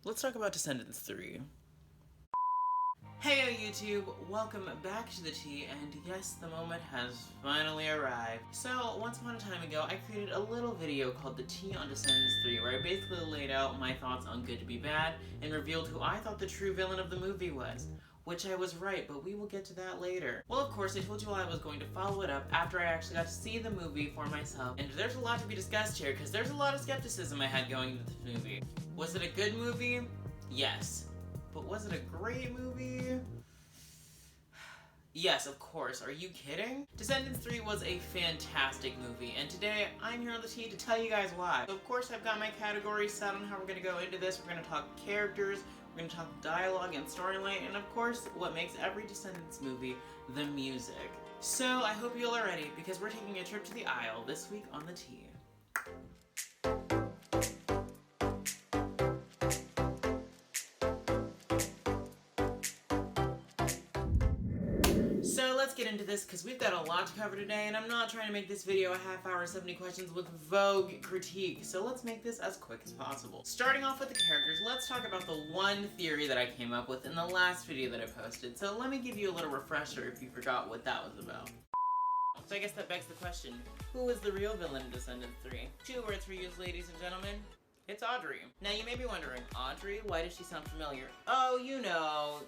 Let's talk about Descendants 3. Hey YouTube, welcome back to the tea, and yes, the moment has finally arrived. So, once upon a time ago, I created a little video called The Tea on Descendants 3, where I basically laid out my thoughts on Good to Be Bad, and revealed who I thought the true villain of the movie was. Which I was right, but we will get to that later. Well, of course, I told you all I was going to follow it up after I actually got to see the movie for myself. And there's a lot to be discussed here, because there's a lot of skepticism I had going into this movie. Was it a good movie? Yes. But was it a great movie? Yes, of course. Are you kidding? Descendants 3 was a fantastic movie, and today I'm here on the tea to tell you guys why. So of course I've got my categories set on how we're gonna go into this. We're gonna talk characters, we're gonna talk dialogue and storyline, and of course what makes every Descendants movie, the music. So I hope you all are ready, because we're taking a trip to the aisle this week on the tea. So let's get into this, because we've got a lot to cover today, and I'm not trying to make this video a half hour 70 questions with Vogue critique, so let's make this as quick as possible. Starting off with the characters, let's talk about the one theory that I came up with in the last video that I posted, so let me give you a little refresher if you forgot what that was about. So I guess that begs the question, who is the real villain in Descendants 3? 2 words for you, ladies and gentlemen. It's Audrey. Now you may be wondering, Audrey? Why does she sound familiar? Oh, you know,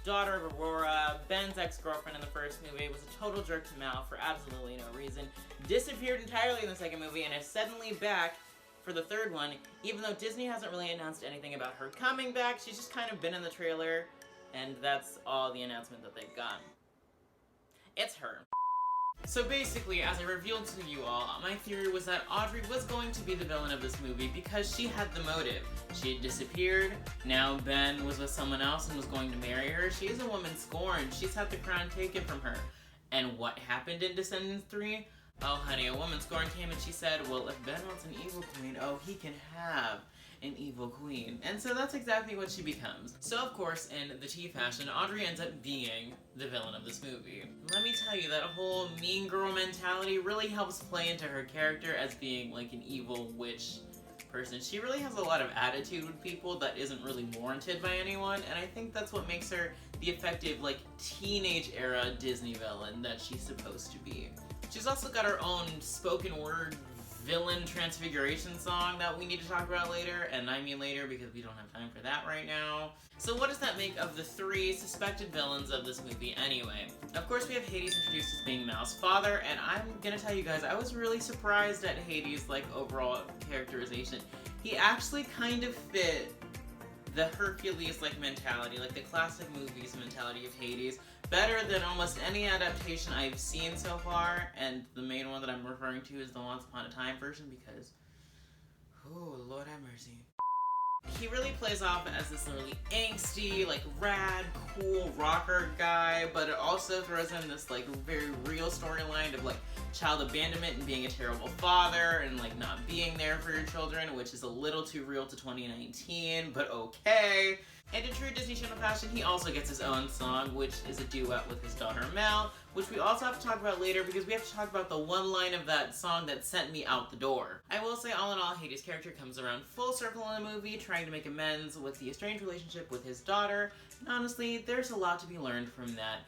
daughter of Aurora, Ben's ex-girlfriend in the first movie, was a total jerk to Mal for absolutely no reason, disappeared entirely in the second movie, and is suddenly back for the third one, even though Disney hasn't really announced anything about her coming back. She's just kind of been in the trailer, and that's all the announcement that they've gotten. It's her. So basically, as I revealed to you all, my theory was that Audrey was going to be the villain of this movie because she had the motive. She had disappeared, now Ben was with someone else and was going to marry her. She is a woman scorned, she's had the crown taken from her. And what happened in Descendants 3? Oh honey, a woman scorned came and she said, well, if Ben wants an evil queen, oh, he can have an evil queen. And so that's exactly what she becomes. So of course, in the tea fashion, Audrey ends up being the villain of this movie. Let me tell you, that whole mean girl mentality really helps play into her character as being like an evil witch person. She really has a lot of attitude with people that isn't really warranted by anyone, and I think that's what makes her the effective, like, teenage era Disney villain that she's supposed to be. She's also got her own spoken word villain transfiguration song that we need to talk about later, and I mean later because we don't have time for that right now. So what does that make of the 3 suspected villains of this movie anyway? Of course we have Hades introduced as being Mal's father, and I'm gonna tell you guys, I was really surprised at Hades' like overall characterization. He actually kind of fit the Hercules like mentality, like the classic movies mentality of Hades, better than almost any adaptation I've seen so far, and the main one that I'm referring to is the Once Upon a Time version because, oh, Lord have mercy. He really plays off as this really angsty, like rad, cool rocker guy, but it also throws in this like very real storyline of like child abandonment and being a terrible father and like not being there for your children, which is a little too real to 2019, but okay. And in true Disney Channel fashion, he also gets his own song, which is a duet with his daughter Mel, which we also have to talk about later because we have to talk about the one line of that song that sent me out the door. I will say, all in all, Hades' character comes around full circle in the movie, trying to make amends with the estranged relationship with his daughter, and honestly, there's a lot to be learned from that.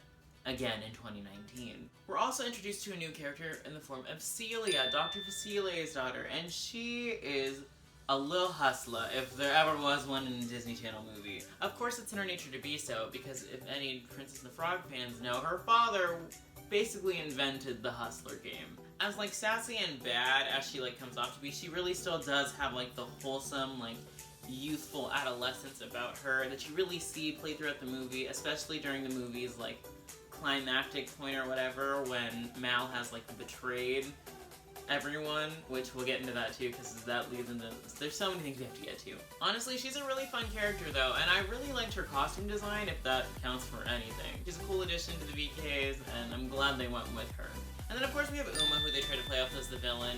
Again in 2019. We're also introduced to a new character in the form of Celia, Dr. Facilier's daughter, and she is a little hustler, if there ever was one in a Disney Channel movie. Of course it's in her nature to be so, because if any Princess and the Frog fans know, her father basically invented the hustler game. As like sassy and bad as she like comes off to be, she really still does have like the wholesome, like youthful adolescence about her that you really see play throughout the movie, especially during the movie's like climactic point or whatever when Mal has like betrayed everyone, which we'll get into that too because that leads into, there's so many things we have to get to. Honestly, she's a really fun character though, and I really liked her costume design if that counts for anything. She's a cool addition to the VKs and I'm glad they went with her. And then of course we have Uma, who they try to play off as the villain,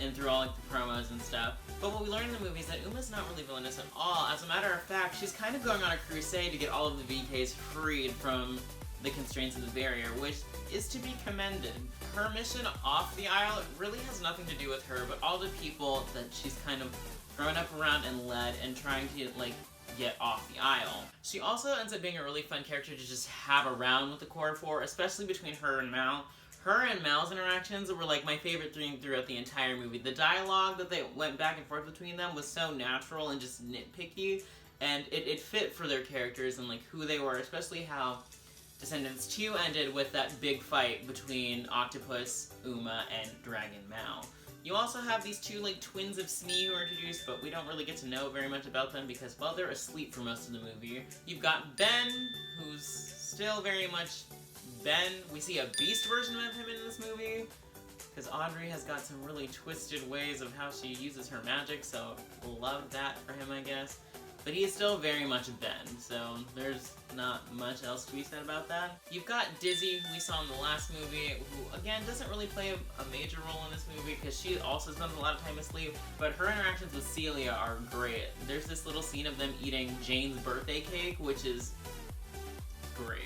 and through all like the promos and stuff. But what we learn in the movie is that Uma's not really villainous at all. As a matter of fact, she's kind of going on a crusade to get all of the VKs freed from the constraints of the barrier, which is to be commended. Her mission off the aisle really has nothing to do with her, but all the people that she's kind of grown up around and led and trying to like get off the aisle. She also ends up being a really fun character to just have around with the core four, especially between her and Mal. Her and Mal's interactions were like my favorite thing throughout the entire movie. The dialogue that they went back and forth between them was so natural and just nitpicky, and it fit for their characters and like who they were, especially how Descendants 2 ended with that big fight between Octopus, Uma, and Dragon Mal. You also have these two like twins of Smee who are introduced, but we don't really get to know very much about them because, well, they're asleep for most of the movie. You've got Ben, who's still very much Ben. We see a beast version of him in this movie, because Audrey has got some really twisted ways of how she uses her magic, so love that for him, I guess. But he is still very much Ben, so there's not much else to be said about that. You've got Dizzy, who we saw in the last movie, who, again, doesn't really play a major role in this movie because she also spends a lot of time asleep, but her interactions with Celia are great. There's this little scene of them eating Jane's birthday cake, which is great.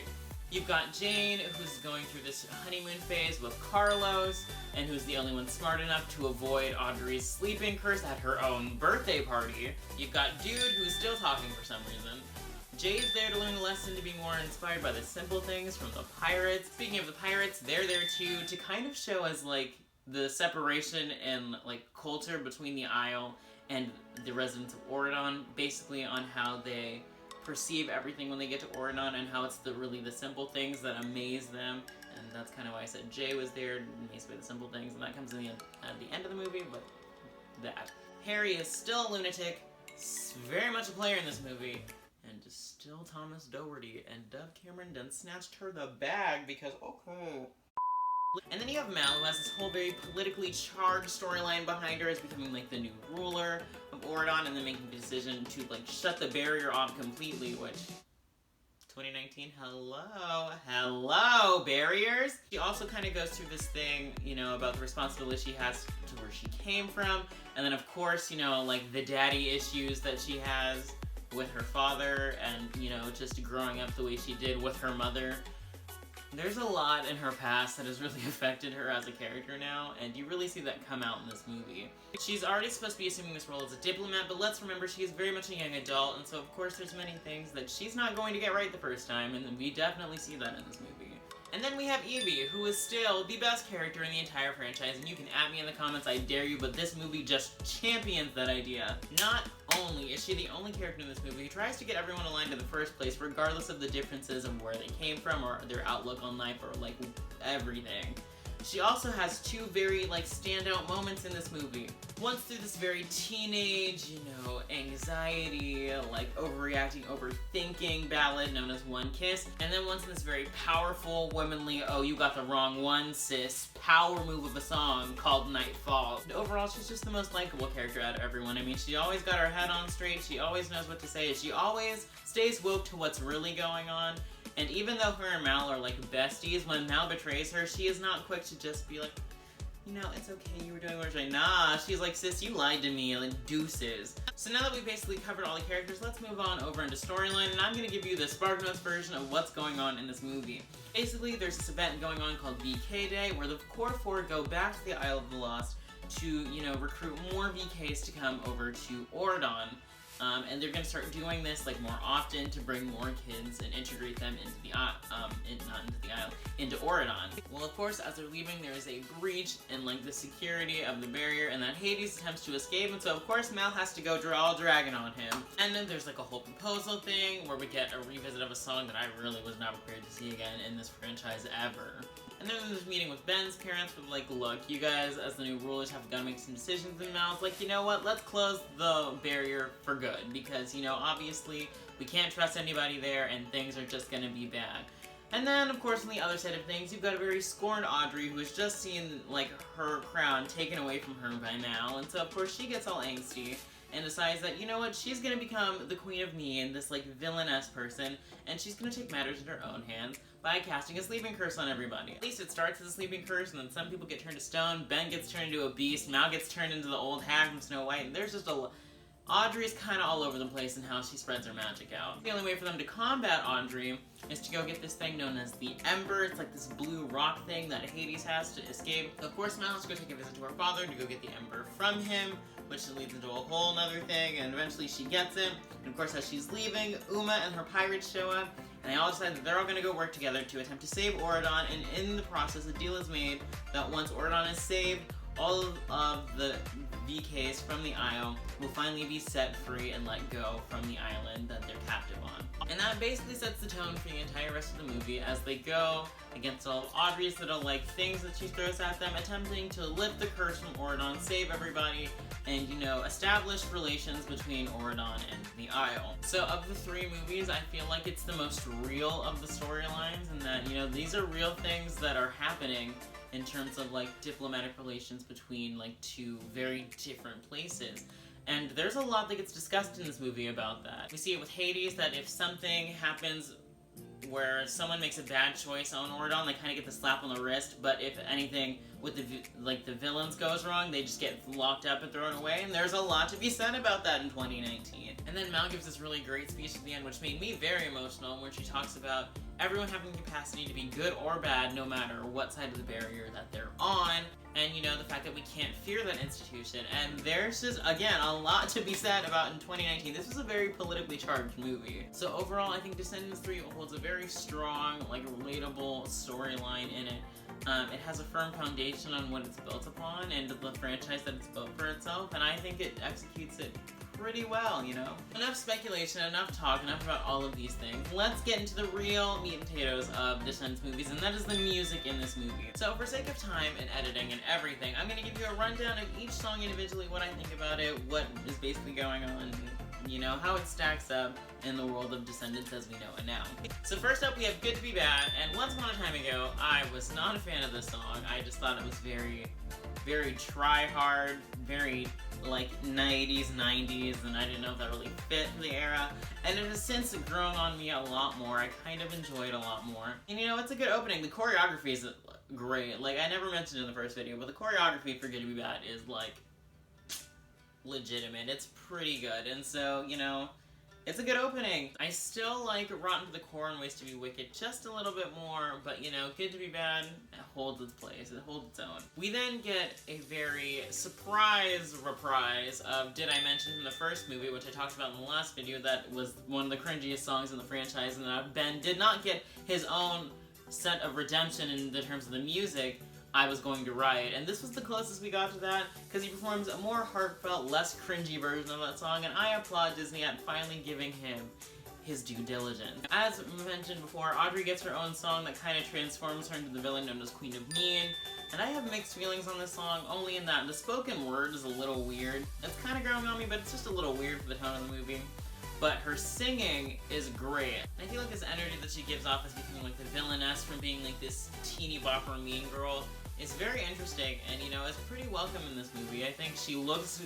You've got Jane, who's going through this honeymoon phase with Carlos, and who's the only one smart enough to avoid Audrey's sleeping curse at her own birthday party. You've got Dude, who's still talking for some reason. Jay's there to learn the lesson to be more inspired by the simple things from the pirates. Speaking of the pirates, they're there too to kind of show us like the separation and like culture between the Isle and the residents of Auradon, basically on how they perceive everything when they get to Auradon and how it's really the simple things that amaze them. And that's kind of why I said Jay was there, amazed by the simple things, and that comes in at the end of the movie, but that. Harry is still a lunatic, very much a player in this movie, and still Thomas Doherty, and Dove Cameron done snatched her the bag because, okay. And then you have Mal, who has this whole very politically charged storyline behind her as becoming like the new ruler of Auradon, and then making the decision to like shut the barrier off completely, which 2019, hello barriers. She also kind of goes through this thing, you know, about the responsibility she has to where she came from, and then of course, you know, like the daddy issues that she has with her father, and you know, just growing up the way she did with her mother. There's a lot in her past that has really affected her as a character now, and you really see that come out in this movie. She's already supposed to be assuming this role as a diplomat, but let's remember she is very much a young adult, and so of course there's many things that she's not going to get right the first time, and we definitely see that in this movie. And then we have Evie, who is still the best character in the entire franchise, and you can at me in the comments, I dare you, but this movie just champions that idea. Not only is she the only character in this movie who tries to get everyone aligned in the first place, regardless of the differences of where they came from or their outlook on life or like everything. She also has two very like standout moments in this movie. Once through this very teenage, you know, anxiety, like overreacting, overthinking ballad known as One Kiss, and then once in this very powerful, womanly, oh you got the wrong one sis, power move of a song called Nightfall. Overall, she's just the most likable character out of everyone. I mean, she always got her head on straight, she always knows what to say, she always stays woke to what's really going on. And even though her and Mal are like besties, when Mal betrays her, she is not quick to just be like, you know, it's okay, you were doing what you're doing. Nah, she's like, sis, you lied to me, like, deuces. So now that we've basically covered all the characters, let's move on over into storyline, and I'm gonna give you the SparkNotes version of what's going on in this movie. Basically, there's this event going on called VK Day, where the Core 4 go back to the Isle of the Lost to, you know, recruit more VKs to come over to Auradon. And they're going to start doing this like more often to bring more kids and integrate them into the into Auradon. Well, of course, as they're leaving, there is a breach in like the security of the barrier, and then Hades attempts to escape, and so of course Mal has to go draw a dragon on him. And then there's like a whole proposal thing where we get a revisit of a song that I really was not prepared to see again in this franchise ever. And then there's a meeting with Ben's parents with like, look, you guys as the new rulers have got to make some decisions, and Mal's like, you know what, let's close the barrier for good, because, you know, obviously we can't trust anybody there and things are just gonna be bad. And then, of course, on the other side of things, you've got a very scorned Audrey who has just seen, like, her crown taken away from her by Mal, and so, of course, she gets all angsty and decides that, you know what, she's gonna become the queen of Mean, this, like, villainous person, and she's gonna take matters in her own hands by casting a sleeping curse on everybody. At least it starts as a sleeping curse, and then some people get turned to stone, Ben gets turned into a beast, Mal gets turned into the old hag from Snow White, and there's just Audrey's kind of all over the place in how she spreads her magic out. The only way for them to combat Audrey is to go get this thing known as the Ember. It's like this blue rock thing that Hades has to escape. Of course, Mal has to go take a visit to her father to go get the Ember from him, which leads into a whole nother thing, and eventually she gets it. And of course, as she's leaving, Uma and her pirates show up, and they all decide that they're all gonna go work together to attempt to save Auradon, and in the process, a deal is made that once Auradon is saved, all of the VKs from the Isle will finally be set free and let go from the island that they're captive on. And that basically sets the tone for the entire rest of the movie as they go against all of Audrey's little things that she throws at them, attempting to lift the curse from Auradon, save everybody, and establish relations between Auradon and the Isle. So of the three movies, I feel like it's the most real of the storylines, and that these are real things that are happening in terms of diplomatic relations between two very different places. And there's a lot that gets discussed in this movie about that. We see it with Hades, that if something happens where someone makes a bad choice on Auradon, they kind of get the slap on the wrist, but if anything with the villains goes wrong, they just get locked up and thrown away, and there's a lot to be said about that in 2019. And then Mal gives this really great speech at the end, which made me very emotional, where she talks about everyone having the capacity to be good or bad no matter what side of the barrier that they're on, and the fact that we can't fear that institution. And there's just, again, a lot to be said about in 2019. This was a very politically charged movie. So overall, I think Descendants 3 holds a very strong, relatable storyline in it. It has a firm foundation on what it's built upon and the franchise that it's built for itself, and I think it executes it pretty well, Enough speculation, enough talk, enough about all of these things. Let's get into the real meat and potatoes of Descendants movies, and that is the music in this movie. So for sake of time and editing and everything, I'm going to give you a rundown of each song individually, what I think about it, what is basically going on, how it stacks up in the world of Descendants as we know it now. So first up, we have Good to Be Bad, and once upon a time ago, I was not a fan of this song. I just thought it was very, very try-hard, very 90s, 90s, and I didn't know if that really fit the era. And it has since grown on me a lot more. I kind of enjoy it a lot more. And it's a good opening. The choreography is great. I never mentioned in the first video, but the choreography for Good to Be Bad is legitimate. It's pretty good, and so it's a good opening. I still like Rotten to the Core and Ways to Be Wicked just a little bit more, but Good to Be Bad holds its place. It holds its own. We then get a very surprise reprise of Did I Mention from the first movie, which I talked about in the last video. That was one of the cringiest songs in the franchise, and Ben did not get his own set of redemption in the terms of the music. I Was Going to Riot, and this was the closest we got to that, because he performs a more heartfelt, less cringy version of that song, and I applaud Disney at finally giving him his due diligence. As mentioned before, Audrey gets her own song that kind of transforms her into the villain known as Queen of Mean, and I have mixed feelings on this song, only in that the spoken word is a little weird. It's kind of growing on me, but it's just a little weird for the tone of the movie. But her singing is great. I feel like this energy that she gives off as becoming the villainess from being this teeny bopper mean girl is very interesting, and is pretty welcome in this movie. I think she looks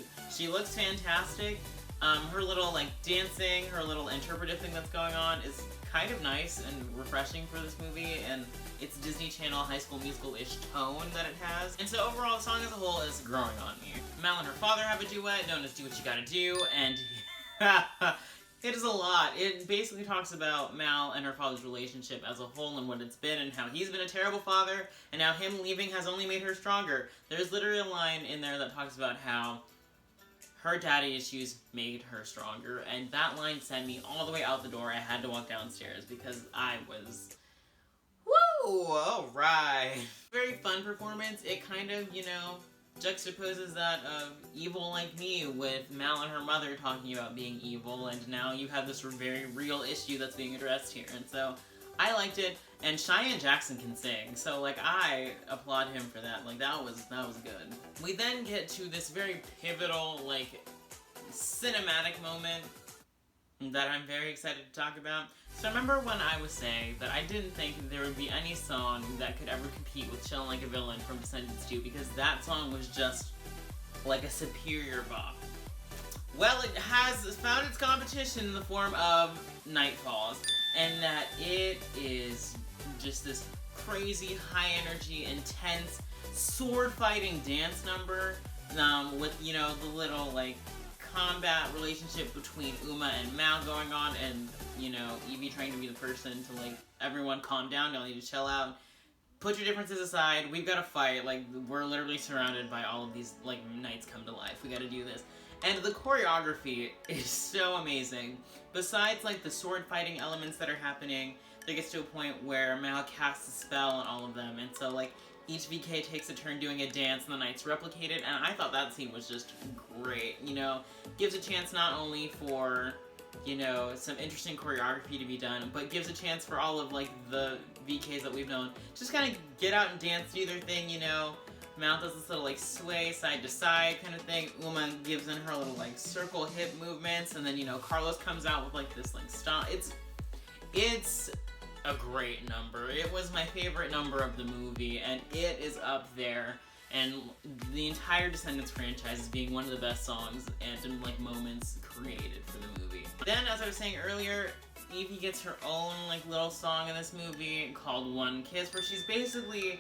fantastic. Her little dancing, her little interpretive thing that's going on is kind of nice and refreshing for this movie, and it's Disney Channel High School Musical-ish tone that it has. And so overall, the song as a whole is growing on me. Mal and her father have a duet known as Do What You Gotta Do, and it is a lot. It basically talks about Mal and her father's relationship as a whole and what it's been, and how he's been a terrible father, and how him leaving has only made her stronger. There's literally a line in there that talks about how her daddy issues made her stronger, and that line sent me all the way out the door. I had to walk downstairs because I was... Woo! Alright! Very fun performance. It kind of, juxtaposes that of evil like me with Mal and her mother talking about being evil, and now you have this very real issue that's being addressed here, and so I liked it. And Cheyenne Jackson can sing, so I applaud him for that. That was good. We then get to this very pivotal cinematic moment that I'm very excited to talk about. So remember when I was saying that I didn't think there would be any song that could ever compete with Chillin' Like a Villain from Descendants 2, because that song was just a superior bop. Well, it has found its competition in the form of Night Falls, and that it is just this crazy, high energy, intense, sword fighting dance number with, the little combat relationship between Uma and Mal going on, and Evie trying to be the person to everyone calm down, don't need to chill out. put your differences aside, we've got to fight, like, we're literally surrounded by all of these, like, knights come to life, we gotta do this. And the choreography is so amazing. Besides, like, the sword fighting elements that are happening, there gets to a point where Mal casts a spell on all of them, and so, like, each VK takes a turn doing a dance and the knights replicate it, and I thought that scene was just great, you know? Gives a chance not only for, you know, some interesting choreography to be done, but gives a chance for all of, like, the VKs that we've known just kind of get out and dance, do their thing, you know? Mal does this little, like, sway side to side kind of thing. Uma gives in her little, like, circle hip movements, and then, you know, Carlos comes out with, like, this, like, stomp. It's a great number. It was my favorite number of the movie, and it is up there. And the entire Descendants franchise is being one of the best songs and, like, moments created for the movie. Then, as I was saying earlier, Evie gets her own, like, little song in this movie called One Kiss, where she's basically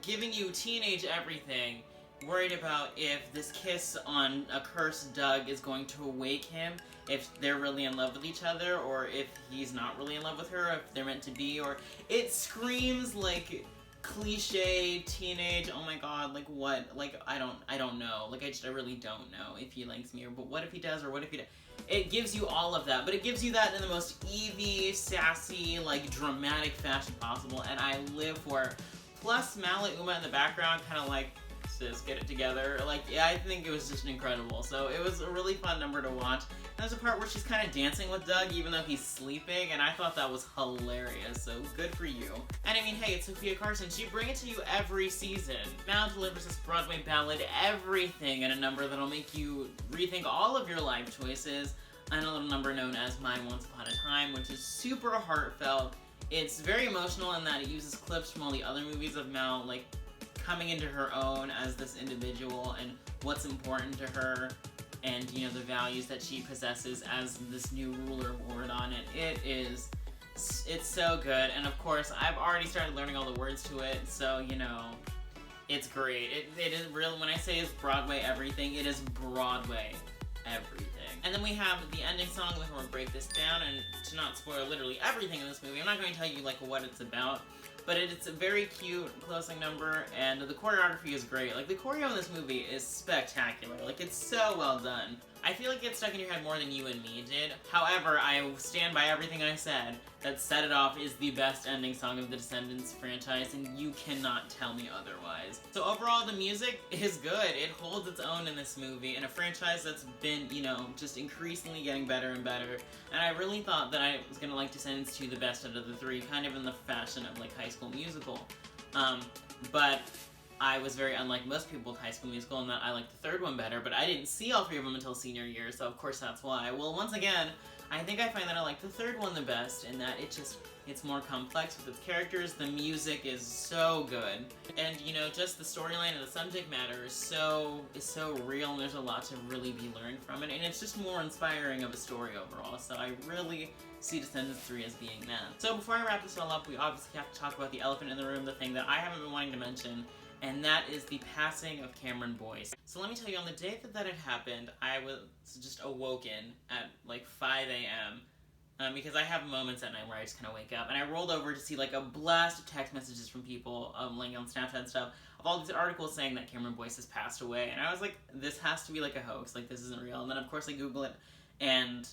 giving you teenage everything, worried about if this kiss on a cursed Doug is going to awake him, if they're really in love with each other, or if he's not really in love with her, if they're meant to be, or it screams like cliche teenage, oh my god, like what, like I don't know, like I really don't know if he likes me, or but what if he does, or what if he does. It gives you all of that, but it gives you that in the most Evie, sassy, like dramatic fashion possible, and I live for it. Plus Mal and Uma in the background kind of like, sis, get it together. Like, yeah, I think it was just incredible. So it was a really fun number to watch. And there's a part where she's kind of dancing with Doug even though he's sleeping, and I thought that was hilarious, so good for you. And I mean, hey, it's Sophia Carson. She brings it to you every season. Mal delivers this Broadway ballad, everything in a number that'll make you rethink all of your life choices, and a little number known as My Once Upon a Time, which is super heartfelt. It's very emotional in that it uses clips from all the other movies of Mal, like, coming into her own as this individual and what's important to her, and, you know, the values that she possesses as this new ruler ward on it. It's so good, and of course, I've already started learning all the words to it, so, you know, it's great. It is real, when I say it's Broadway everything, it is Broadway everything. And then we have the ending song, we're going to break this down, and to not spoil literally everything in this movie, I'm not going to tell you, like, what it's about, but it's a very cute closing number, and the choreography is great. Like, the choreo in this movie is spectacular. Like, it's so well done. I feel like it stuck in your head more than You and Me did. However, I stand by everything I said, that Set It Off is the best ending song of the Descendants franchise, and you cannot tell me otherwise. So overall, the music is good. It holds its own in this movie, in a franchise that's been, you know, just increasingly getting better and better. And I really thought that I was gonna like Descendants 2 the best out of the three, kind of in the fashion of, like, High School Musical. But I was very unlike most people with High School Musical in that I liked the third one better, but I didn't see all three of them until senior year, so of course that's why. Well, once again, I think I find that I like the third one the best, in that it's more complex with its characters, the music is so good, and, you know, just the storyline and the subject matter is so real, and there's a lot to really be learned from it, and it's just more inspiring of a story overall, so I really see Descendants 3 as being that. So before I wrap this all up, we obviously have to talk about the elephant in the room, the thing that I haven't been wanting to mention, and that is the passing of Cameron Boyce. So let me tell you, on the day that it happened, I was just awoken at like 5 a.m. Because I have moments at night where I just kind of wake up, and I rolled over to see like a blast of text messages from people, like on Snapchat and stuff, of all these articles saying that Cameron Boyce has passed away, and I was like, this has to be like a hoax, like this isn't real. And then of course I Google it, and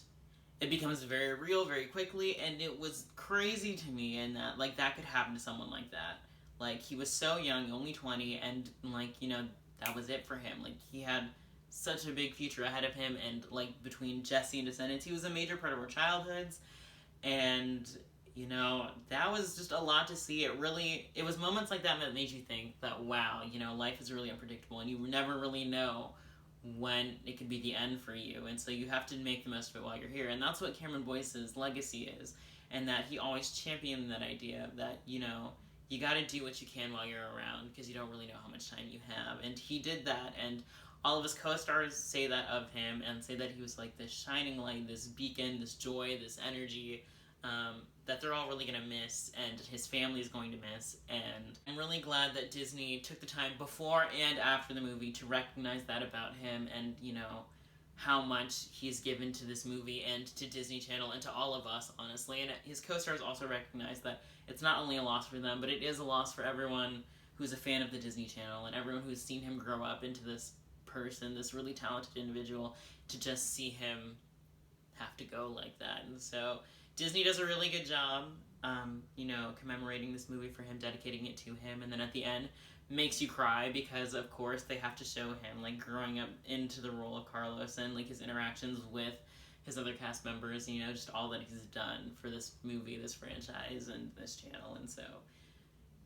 it becomes very real very quickly, and it was crazy to me, and that, like, that could happen to someone like that. Like, he was so young, only 20, and, like, you know, that was it for him. Like, he had such a big future ahead of him, and, like, between Jesse and Descendants, he was a major part of our childhoods, and, you know, that was just a lot to see. It was moments like that made you think that, wow, you know, life is really unpredictable, and you never really know when it could be the end for you, and so you have to make the most of it while you're here, and that's what Cameron Boyce's legacy is, and that he always championed that idea that, you know, you gotta do what you can while you're around, because you don't really know how much time you have, and he did that, and all of his co-stars say that of him, and say that he was like this shining light, this beacon, this joy, this energy, that they're all really gonna miss, and his family is going to miss, and I'm really glad that Disney took the time before and after the movie to recognize that about him, and, you know, how much he's given to this movie and to Disney Channel and to all of us, honestly. And his co-stars also recognize that it's not only a loss for them, but it is a loss for everyone who's a fan of the Disney Channel and everyone who's seen him grow up into this person, this really talented individual, to just see him have to go like that. And so Disney does a really good job, you know, commemorating this movie for him, dedicating it to him, and then at the end makes you cry because, of course, they have to show him, like, growing up into the role of Carlos and, like, his interactions with his other cast members, you know, just all that he's done for this movie, this franchise, and this channel. And so,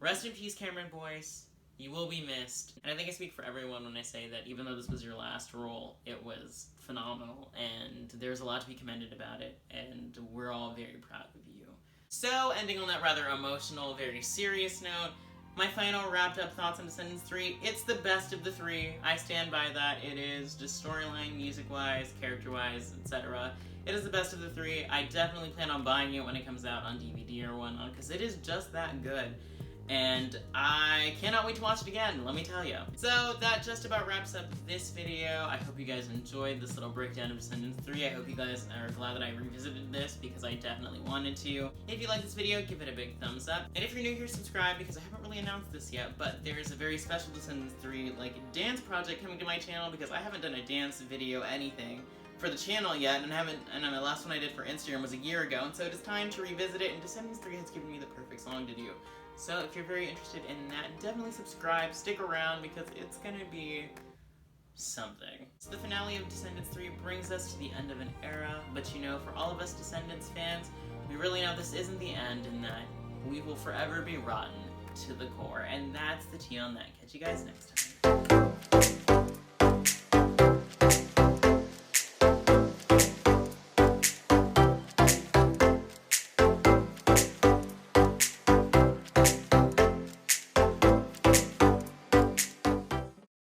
rest in peace, Cameron Boyce. You will be missed. And I think I speak for everyone when I say that even though this was your last role, it was phenomenal, and there's a lot to be commended about it, and we're all very proud of you. So, ending on that rather emotional, very serious note, my final wrapped up thoughts on Descendants 3, it's the best of the three. I stand by that. It is, just storyline, music-wise, character-wise, etc. It is the best of the three. I definitely plan on buying it when it comes out on DVD or whatnot, because it is just that good. And I cannot wait to watch it again, let me tell you. So that just about wraps up this video. I hope you guys enjoyed this little breakdown of Descendants 3. I hope you guys are glad that I revisited this because I definitely wanted to. If you like this video, give it a big thumbs up. And if you're new here, subscribe because I haven't really announced this yet, but there's a very special Descendants 3 like dance project coming to my channel because I haven't done a dance video anything for the channel yet, and the last one I did for Instagram was a year ago, and so it is time to revisit it, and Descendants 3 has given me the perfect song to do. So if you're very interested in that, definitely subscribe, stick around, because it's gonna be something. So the finale of Descendants 3 brings us to the end of an era, but you know, for all of us Descendants fans, we really know this isn't the end, and that we will forever be rotten to the core, and that's the tea on that. Catch you guys next time.